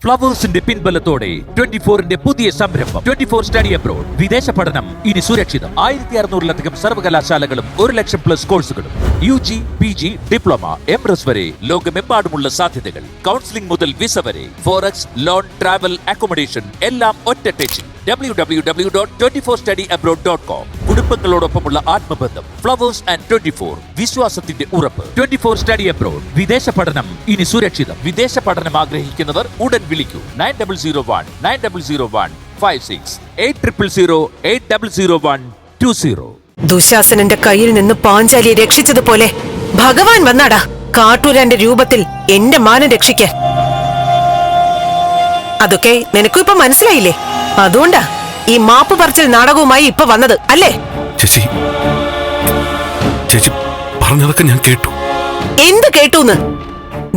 ഫ്ലവേഴ്സിന്റെ പിൻബലത്തോടെ 24ന്റെ പുതിയ സംരംഭം 24 study abroad. വിദേശ പഠനം ഇനി സുരക്ഷിതം. 1600-ലധികം സർവകലാശാലകളും 1,00,000+ കോഴ്സുകളും. UG, PG, ഡിപ്ലോമ, MRS വരെ ലോകമെമ്പാടുമുള്ള സാധ്യതകൾ. കൗൺസിലിംഗ് മുതൽ വിസ വരെ. ഫോറക്സ്, ലോൺ, ട്രാവൽ, അക്കോമഡേഷൻ എല്ലാം ഒറ്റ ടെച്ചിൽ. www.24studyabroad.com. കുടുംബങ്ങളോടൊപ്പമുള്ള ആത്മബന്ധം. ഫ്ലവേഴ്സ് ആൻഡ് 24 വിശ്വാസത്തിന്റെ ഉറപ്പ്. 24 സ്റ്റഡി അബ്രോഡ്. വിദേശ പഠനം ഇനി സുരക്ഷിതം. വിദേശ പഠനം ആഗ്രഹിക്കുന്നവർ ഉടൻ വിളിക്കൂ 9001-9001-56 8000-8001-20. ദുശാസനന്റെ കയ്യിൽ നിന്ന് പാഞ്ചാലിയെ രക്ഷിച്ചതുപോലെ ഭഗവാൻ വന്നാടാ കാട്ടൂരാന്റെ രൂപത്തിൽ എന്റെ മാനം രക്ഷിക്കാൻ. അതൊക്കെ നിനക്കും ഇപ്പൊ മനസ്സിലായില്ലേ? അതുകൊണ്ടാ ഈ മാപ്പ് പറച്ചിൽ നാടകവുമായി ഇപ്പൊ വന്നത് അല്ലേ? ചേച്ചി ചേച്ചി പറഞ്ഞതൊക്കെ ഞാൻ കേട്ടു. എന്ത് കേട്ടൂന്ന്?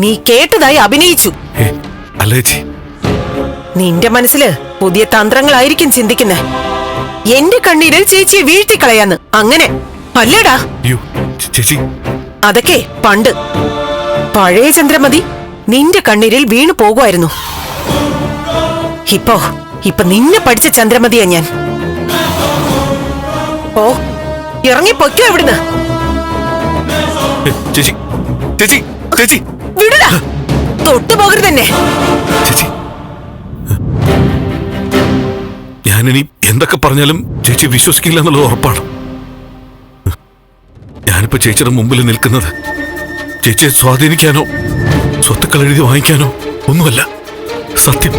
നീ കേട്ടതായി അഭിനയിച്ചു. അല്ല ചേച്ചി, നിന്റെ മനസ്സില് പുതിയ തന്ത്രങ്ങളായിരിക്കും ചിന്തിക്കുന്നെ. എന്റെ കണ്ണീരിൽ ചേച്ചിയെ വീഴ്ത്തിക്കളയാന്ന് അങ്ങനെ അല്ലേടാ? ചേച്ചി അതൊക്കെ പണ്ട്. പഴയ ചന്ദ്രമതി നിന്റെ കണ്ണീരിൽ വീണു പോകുമായിരുന്നു. ഇപ്പൊ നിന്നെ പഠിച്ച ചന്ദ്രമതിയാ ഞാൻ. ഓ ഇറങ്ങി പൊയ്ക്കോ ഇവിടുന്ന്. ചേച്ചി ചേച്ചി ചേച്ചി വിടടാ, തൊട്ടുപോകരുത് തന്നെ. ചേച്ചി ഞാനിനി എന്തൊക്കെ പറഞ്ഞാലും ചേച്ചി വിശ്വസിക്കില്ല എന്നുള്ളത് ഉറപ്പാണ്. ഞാനിപ്പോ ചേച്ചിയുടെ മുമ്പിൽ നിൽക്കുന്നത് ചേച്ചിയെ സ്വാധീനിക്കാനോ സ്വത്തുക്കൾ എഴുതി വാങ്ങിക്കാനോ ഒന്നുമല്ല. സത്യം,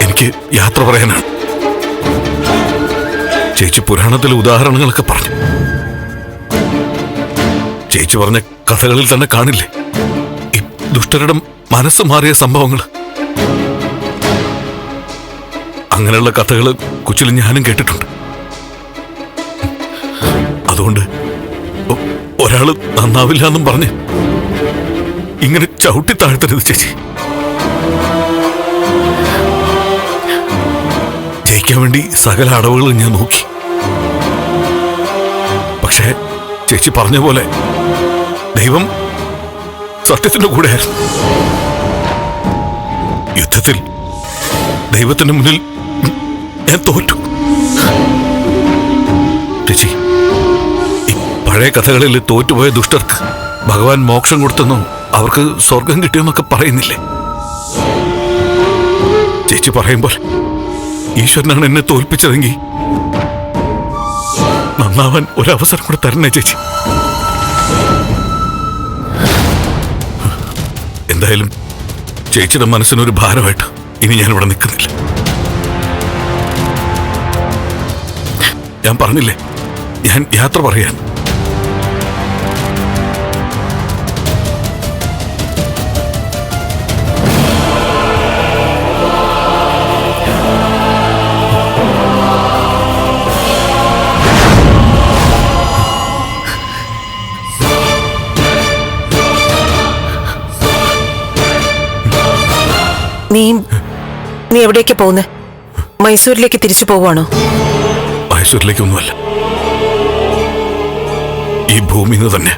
എനിക്ക് യാത്ര പറയാനാണ്. ചേച്ചി പുരാണത്തിലെ ഉദാഹരണങ്ങളൊക്കെ പറഞ്ഞു. ചേച്ചി പറഞ്ഞ കഥകളിൽ തന്നെ കാണില്ലേ ഈ ദുഷ്ടരുടെ മനസ്സ് മാറിയ സംഭവങ്ങൾ. അങ്ങനെയുള്ള കഥകൾ കൊച്ചിൽ ഞാനും കേട്ടിട്ടുണ്ട്. അതുകൊണ്ട് ഒരാള് നന്നാവില്ല എന്നും പറഞ്ഞ് ഇങ്ങനെ ചവിട്ടി താഴ്ത്തരുത് ചേച്ചി. ജയിക്കാൻ വേണ്ടി സകല അടവുകളും ഞാൻ നോക്കി. പക്ഷേ ചേച്ചി പറഞ്ഞ പോലെ ദൈവം സത്യത്തിന്റെ കൂടെയായിരുന്നു. യുദ്ധത്തിൽ ദൈവത്തിന്റെ മുന്നിൽ ഞാൻ തോറ്റു. ചേച്ചി, ഈ പഴയ കഥകളിൽ തോറ്റുപോയ ദുഷ്ടർക്ക് ഭഗവാൻ മോക്ഷം കൊടുത്തെന്നോ അവർക്ക് സ്വർഗം കിട്ടിയെന്നൊക്കെ പറയുന്നില്ലേ? ചേച്ചി പറയുമ്പോൾ ഈശ്വരനാണ് എന്നെ തോൽപ്പിച്ചതെങ്കിൽ നന്നാവാൻ ഒരവസരം കൂടെ തരണേ ചേച്ചി. എന്തായാലും ചേച്ചിയുടെ മനസ്സിനൊരു ഭാരമായിട്ട് ഇനി ഞാനിവിടെ നിൽക്കുന്നില്ല. ഞാൻ പറഞ്ഞില്ലേ, ഞാൻ യാത്ര പറയാൻ. നീ എവിടേക്ക് പോകുന്നേ? മൈസൂരിലേക്ക് തിരിച്ചു പോവാണോ? മൈസൂരിലേക്കൊന്നുമല്ല, ഈ ഭൂമിയിൽ നിന്ന് തന്നെ.